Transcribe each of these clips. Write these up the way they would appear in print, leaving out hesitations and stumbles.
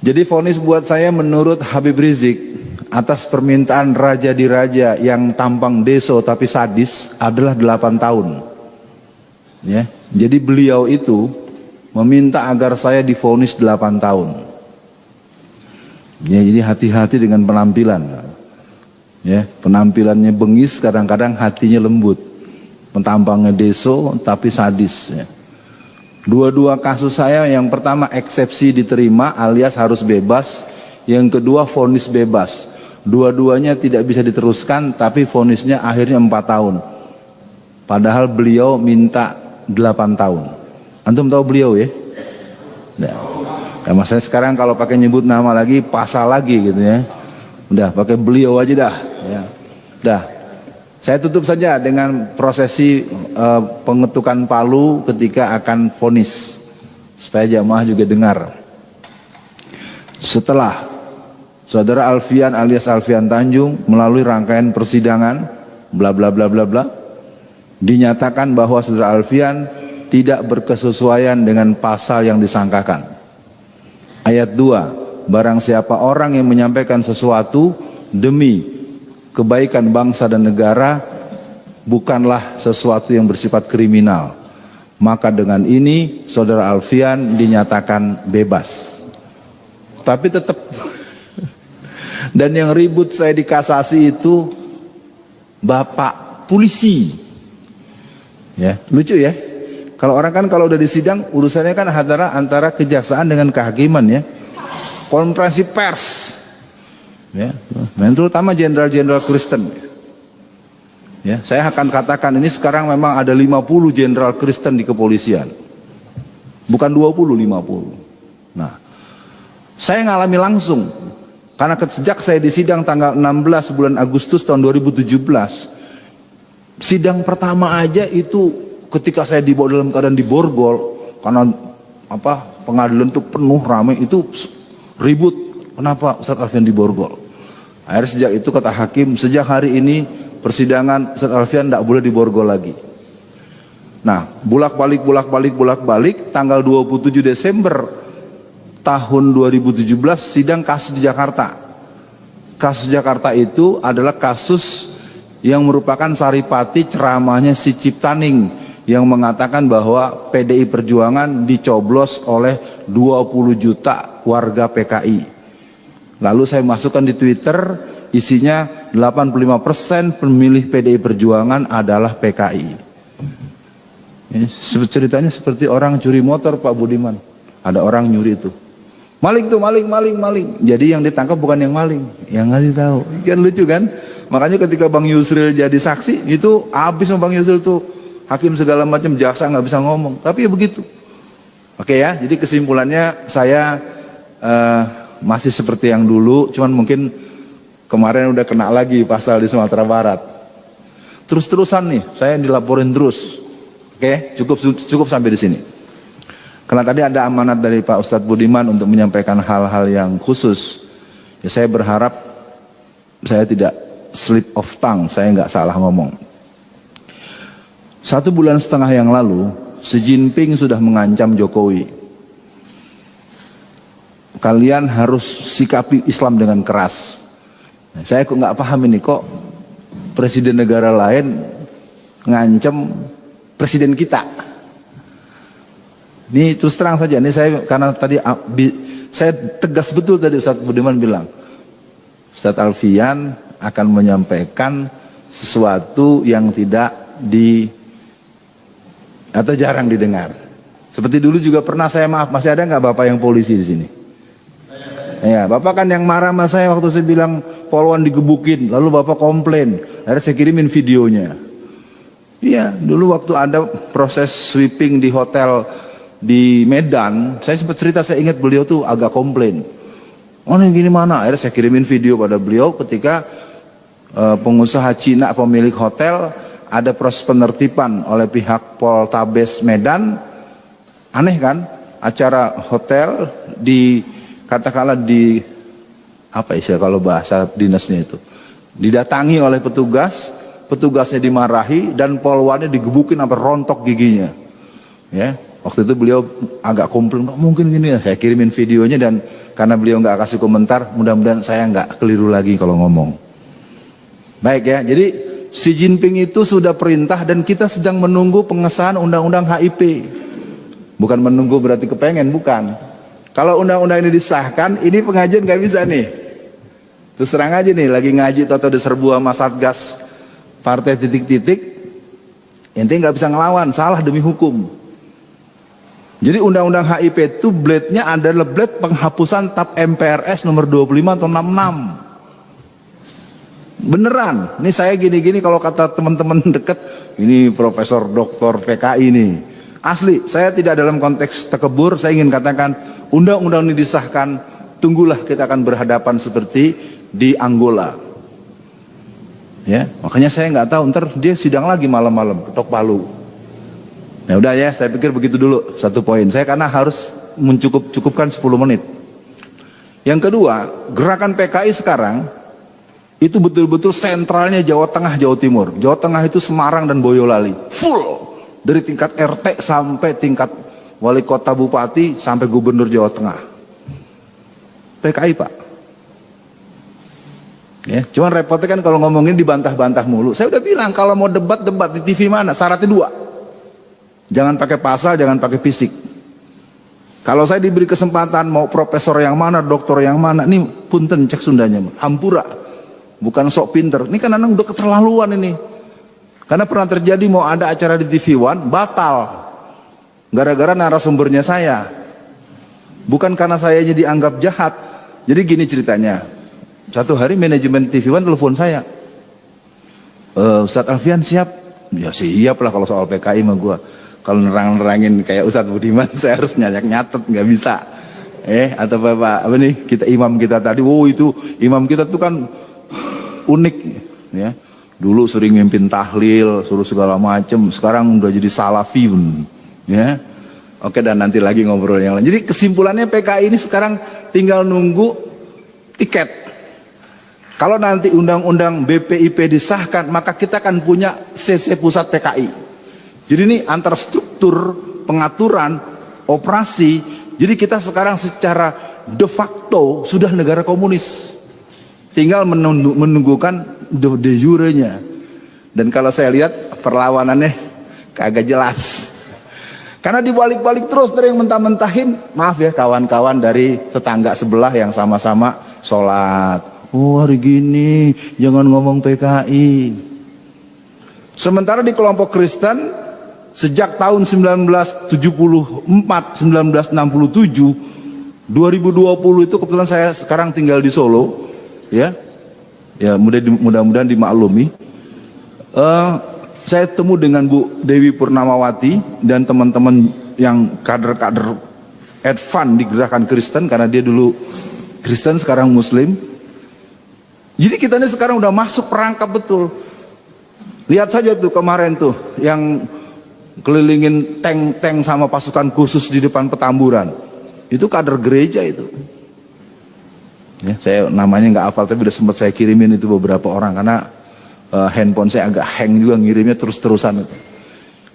Jadi vonis buat saya menurut Habib Rizik atas permintaan raja di raja yang tampang deso tapi sadis adalah 8 tahun. Ya, jadi beliau itu meminta agar saya divonis 8 tahun. Ya, jadi hati-hati dengan penampilan. Ya, penampilannya bengis, kadang-kadang hatinya lembut. Tampangnya deso tapi sadis. Ya. Dua-dua kasus saya, yang pertama eksepsi diterima alias harus bebas, yang kedua vonis bebas. Dua-duanya tidak bisa diteruskan, tapi vonisnya akhirnya 4 tahun. Padahal beliau minta 8 tahun. Antum tahu beliau ya? Nah, maksudnya sekarang kalau pakai nyebut nama lagi, pasal lagi gitu ya. Udah pakai beliau aja dah. Ya. Udah. Saya tutup saja dengan prosesi pengetukan palu ketika akan vonis, supaya jamaah juga dengar. Setelah saudara Alfian alias Alfian Tanjung melalui rangkaian persidangan bla bla bla bla bla, dinyatakan bahwa saudara Alfian tidak berkesesuaian dengan pasal yang disangkakan. Ayat 2, barang siapa orang yang menyampaikan sesuatu demi kebaikan bangsa dan negara bukanlah sesuatu yang bersifat kriminal, maka dengan ini saudara Alfian dinyatakan bebas. Tapi tetap dan yang ribut saya di kasasi itu bapak polisi. Ya, lucu ya. Kalau orang kan kalau udah di sidang urusannya kan antara kejaksaan dengan kehakiman ya. Konferensi pers. Ya, terutama jenderal-jenderal Kristen. Ya, saya akan katakan ini sekarang memang ada 50 jenderal Kristen di kepolisian. Bukan 20, 50. Nah, saya ngalami langsung. Karena sejak saya di sidang tanggal 16 bulan Agustus tahun 2017, sidang pertama aja itu ketika saya dibawa dalam keadaan diborgol, karena pengadilan itu penuh ramai, itu ribut. Kenapa Ustadz Alfian diborgol? Akhirnya sejak itu kata hakim, sejak hari ini persidangan Ustadz Alfian tidak boleh diborgol lagi. Nah, bolak-balik tanggal 27 Desember tahun 2017 sidang kasus di Jakarta. Kasus Jakarta itu adalah kasus yang merupakan saripati ceramahnya si Ciptaning yang mengatakan bahwa PDI Perjuangan dicoblos oleh 20 juta warga PKI. Lalu saya masukkan di Twitter, isinya 85% pemilih PDI Perjuangan adalah PKI. Ini ceritanya seperti orang curi motor Pak Budiman. Ada orang nyuri itu. Maling tuh, maling. Jadi yang ditangkap bukan yang maling, yang ngasih tahu. Kan lucu kan? Makanya ketika Bang Yusril jadi saksi, itu habis sama Bang Yusril tuh. Hakim segala macam, jaksa nggak bisa ngomong. Tapi ya begitu. Oke ya, jadi kesimpulannya saya masih seperti yang dulu, cuman mungkin kemarin udah kena lagi pasal di Sumatera Barat. Terus-terusan nih, saya dilaporin terus. Oke, cukup sampai di sini. Karena tadi ada amanat dari Pak Ustadz Budiman untuk menyampaikan hal-hal yang khusus. Ya, saya berharap saya tidak slip of tongue, saya nggak salah ngomong. 1,5 bulan yang lalu, Xi Jinping sudah mengancam Jokowi. Kalian harus sikapi Islam dengan keras. Nah, saya kok nggak paham ini, kok presiden negara lain ngancam presiden kita. Ini terus terang saja, ini saya karena tadi saya tegas betul tadi Ustadz Budiman bilang, Ustadz Alfian akan menyampaikan sesuatu yang tidak atau jarang didengar. Seperti dulu juga pernah saya masih ada nggak bapak yang polisi di sini? Ya, bapak kan yang marah sama saya waktu saya bilang Polwan digebukin, lalu bapak komplain, akhirnya saya kirimin videonya. Iya, dulu waktu ada proses sweeping di hotel di Medan, saya sempat cerita, saya ingat beliau tuh agak komplain. Oh ini gini mana? Akhirnya saya kirimin video pada beliau ketika pengusaha Cina pemilik hotel ada proses penertiban oleh pihak Poltabes Medan. Aneh kan? Acara hotel katakanlah di apa istilah kalau bahasa dinasnya itu, didatangi oleh petugasnya dimarahi dan polwannya digebukin sampai rontok giginya. Ya, Waktu itu beliau agak komplain, nggak mungkin gini ya. Saya kirimin videonya dan karena beliau nggak kasih komentar, mudah-mudahan saya nggak keliru lagi kalau ngomong. Baik ya, jadi Xi Jinping itu sudah perintah dan kita sedang menunggu pengesahan undang-undang HIP. Bukan menunggu berarti kepengen, bukan. Kalau undang-undang ini disahkan, ini pengajian nggak bisa nih. Terus terang aja nih, lagi ngaji atau diserbu sama Satgas partai titik-titik, ente nggak bisa ngelawan, salah demi hukum. Jadi undang-undang HIP itu blade-nya adalah blade penghapusan TAP MPRS nomor 25 atau 66. Beneran, ini saya gini-gini kalau kata teman-teman deket, ini Profesor Doktor PKI nih. Asli, saya tidak dalam konteks tekebur, saya ingin katakan undang-undang ini disahkan, tunggulah kita akan berhadapan seperti di Angola. Ya, makanya saya nggak tahu ntar dia sidang lagi malam-malam ketok palu. Nah udah ya, saya pikir begitu dulu satu poin. Saya karena harus cukupkan 10 menit. Yang kedua, gerakan PKI sekarang itu betul-betul sentralnya Jawa Tengah, Jawa Timur. Jawa Tengah itu Semarang dan Boyolali, full dari tingkat RT sampai tingkat wali kota, bupati sampai gubernur Jawa Tengah. PKI Pak. Ya, cuman repotnya kan kalau ngomongin dibantah-bantah mulu. Saya udah bilang kalau mau debat di TV mana, syaratnya 2. Jangan pakai pasal, jangan pakai fisik. Kalau saya diberi kesempatan mau profesor yang mana, doktor yang mana, ini punten cek Sundanya, hampura. Bukan sok pinter. Ini kan anak udah keterlaluan ini. Karena pernah terjadi mau ada acara di TV One batal. Gara-gara narasumbernya saya. Bukan karena sayanya dianggap jahat. Jadi gini ceritanya. Satu hari manajemen TV One telepon saya, Ustadz Alfian siap? Ya siap lah kalau soal PKI mah gua. Kalau nerang-nerangin kayak Ustadz Budiman saya harus nyatet nggak bisa. Atau Bapak apa nih kita imam kita tadi, itu imam kita tuh kan unik ya. Dulu sering mimpin tahlil, suruh segala macem. Sekarang udah jadi salafi ya. Oke, dan nanti lagi ngobrol yang lain. Jadi kesimpulannya PKI ini sekarang tinggal nunggu tiket. Kalau nanti undang-undang BPIP disahkan, maka kita akan punya CC pusat PKI. Jadi ini antar struktur, pengaturan, operasi. Jadi kita sekarang secara de facto sudah negara komunis. Tinggal menunggukan de jure-nya. Dan kalau saya lihat perlawanannya kagak jelas. Karena dibalik-balik terus dari yang mentah-mentahin. Maaf ya kawan-kawan dari tetangga sebelah yang sama-sama sholat. Oh hari gini jangan ngomong PKI. Sementara di kelompok Kristen sejak tahun 1974, 1967, 2020 itu kebetulan saya sekarang tinggal di Solo, ya mudah-mudahan dimaklumi. Saya temu dengan Bu Dewi Purnamawati dan teman-teman yang kader-kader advance di gerakan Kristen karena dia dulu Kristen sekarang Muslim. Jadi kita ini sekarang udah masuk perangkap betul. Lihat saja tuh kemarin tuh yang kelilingin tank-tank sama pasukan khusus di depan Petamburan. Itu kader gereja itu. Ya, saya namanya nggak hafal tapi udah sempat saya kirimin itu beberapa orang karena handphone saya agak hang juga ngirimnya terus-terusan itu.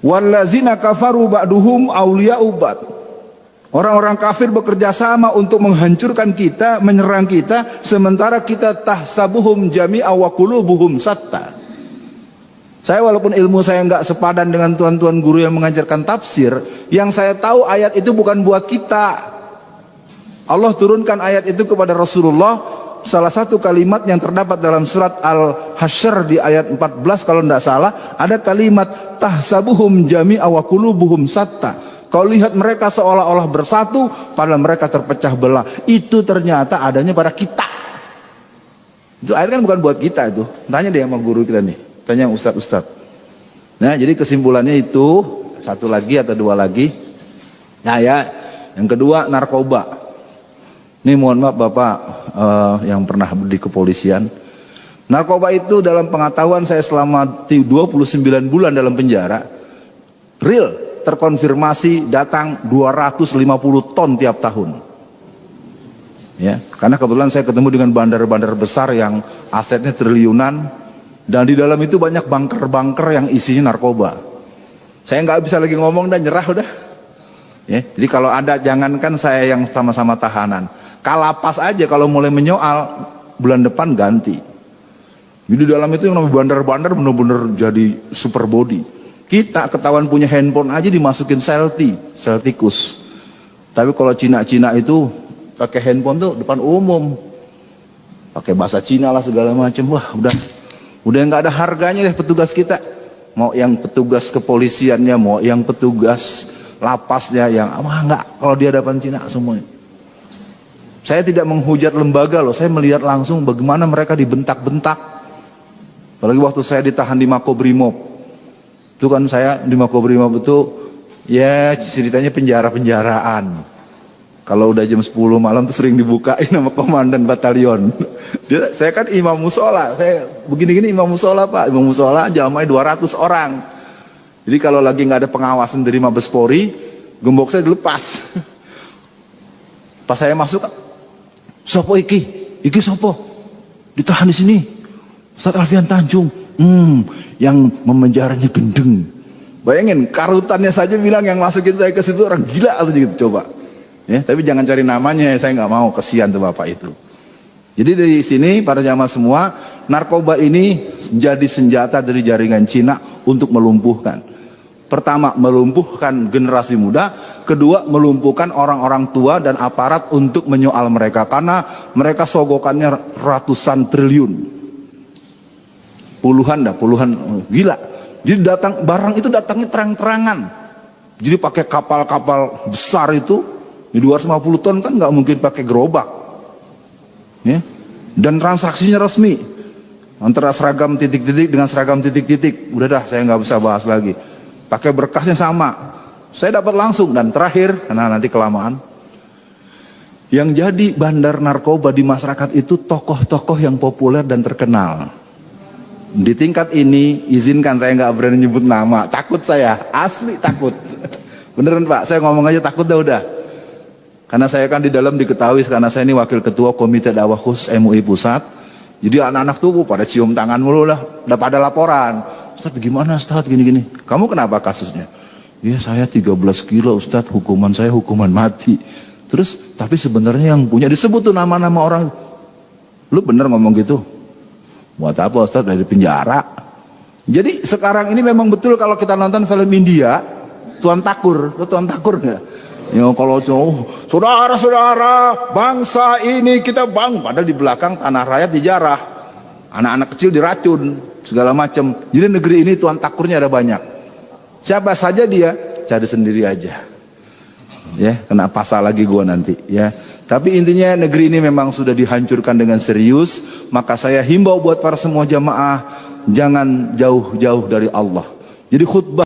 Wallazina kafaru ba'duhum awliya'u ba'd. Orang-orang kafir bekerja sama untuk menghancurkan kita, menyerang kita, sementara kita tahsabuhum jami'a wa qulubuhum satta. Saya walaupun ilmu saya nggak sepadan dengan tuan-tuan guru yang mengajarkan tafsir, yang saya tahu ayat itu bukan buat kita. Allah turunkan ayat itu kepada Rasulullah. Salah satu kalimat yang terdapat dalam surat Al-Hasyr di ayat 14 kalau tidak salah, ada kalimat tahsabuhum jami'a wa qulubuhum satta. Kau lihat mereka seolah-olah bersatu, padahal mereka terpecah belah. Itu ternyata adanya pada kita. Itu ayat kan bukan buat kita itu. Tanya deh sama guru kita nih. Tanya ustadz-ustadz. Nah jadi kesimpulannya itu, satu lagi atau dua lagi. Nah ya, yang kedua narkoba. Ini mohon maaf Bapak yang pernah di kepolisian. Narkoba itu dalam pengetahuan saya selama 29 bulan dalam penjara. Real. Terkonfirmasi datang 250 ton tiap tahun. Ya, karena kebetulan saya ketemu dengan bandar-bandar besar yang asetnya triliunan dan di dalam itu banyak bunker-bunker yang isinya narkoba. Saya nggak bisa lagi ngomong dan nyerah udah. Ya, jadi kalau ada, jangankan saya yang sama-sama tahanan, Kalapas aja kalau mulai menyoal bulan depan ganti. Jadi dalam itu yang namanya bandar-bandar benar-benar jadi super body. Kita ketahuan punya handphone aja dimasukin sel tikus. Tapi kalau Cina-Cina itu pakai handphone tuh depan umum, pakai bahasa Cina lah segala macam. Wah, udah nggak ada harganya deh petugas kita. Mau yang petugas kepolisiannya, mau yang petugas lapasnya, yang nggak, kalau di hadapan Cina semuanya. Saya tidak menghujat lembaga loh, saya melihat langsung bagaimana mereka dibentak-bentak. Apalagi waktu saya ditahan di Makobrimob, itu kan saya di Makobrimob itu ya ceritanya penjara-penjaraan. Kalau udah jam 10 malam tuh sering dibukain sama komandan batalion. Saya kan imam musola, saya begini-gini imam musola Pak, imam musola jamaah 200 orang. Jadi kalau lagi nggak ada pengawasan dari Mabes Polri, gembok saya dilepas. Pas saya masuk, sopo iki sopo, ditahan di sini, Ustaz Alfian Tanjung, yang memenjaranya gendeng. Bayangin, karutannya saja bilang yang masukin saya ke situ orang gila atau gitu, coba. Ya, tapi jangan cari namanya, saya nggak mau, kesian tuh bapak itu. Jadi dari sini para jamaah semua, narkoba ini jadi senjata dari jaringan Cina untuk melumpuhkan. Pertama, melumpuhkan generasi muda. Kedua, melumpuhkan orang-orang tua dan aparat untuk menyoal mereka. Karena mereka sogokannya ratusan triliun. Puluhan, gila. Jadi barang itu datangnya terang-terangan. Jadi pakai kapal-kapal besar itu, di 250 ton kan nggak mungkin pakai gerobak. Ya. Dan transaksinya resmi. Antara seragam titik-titik dengan seragam titik-titik. Udah dah, saya nggak bisa bahas lagi. Pakai berkasnya sama, saya dapat langsung. Dan terakhir, karena nanti kelamaan, yang jadi bandar narkoba di masyarakat itu tokoh-tokoh yang populer dan terkenal. Di tingkat ini, izinkan saya nggak berani nyebut nama, takut saya, asli takut. Beneran Pak, saya ngomong aja takut udah. Karena saya kan di dalam diketahui, karena saya ini wakil ketua Komite Dakwah Khusus MUI Pusat. Jadi anak-anak tuh pada cium tangan mulu lah, udah pada laporan. Ustadz gimana Ustadz gini-gini, kamu kenapa kasusnya? Ya saya 13 kilo Ustadz, hukuman saya hukuman mati. Terus tapi sebenarnya yang punya disebut tuh nama-nama orang. Lu bener ngomong gitu? Buat apa Ustadz, dari penjara? Jadi sekarang ini memang betul kalau kita nonton film India, Tuan Takur. Lu Tuan Takur nggak? Ya kalau saudara-saudara bangsa ini kita padahal di belakang tanah rakyat dijarah, anak-anak kecil diracun segala macam. Jadi negeri ini Tuan Takurnya ada banyak. Siapa saja dia, cari sendiri aja. Ya, kena pasal lagi gua nanti ya. Tapi intinya negeri ini memang sudah dihancurkan dengan serius. Maka saya himbau buat para semua jamaah, jangan jauh-jauh dari Allah. Jadi khutbah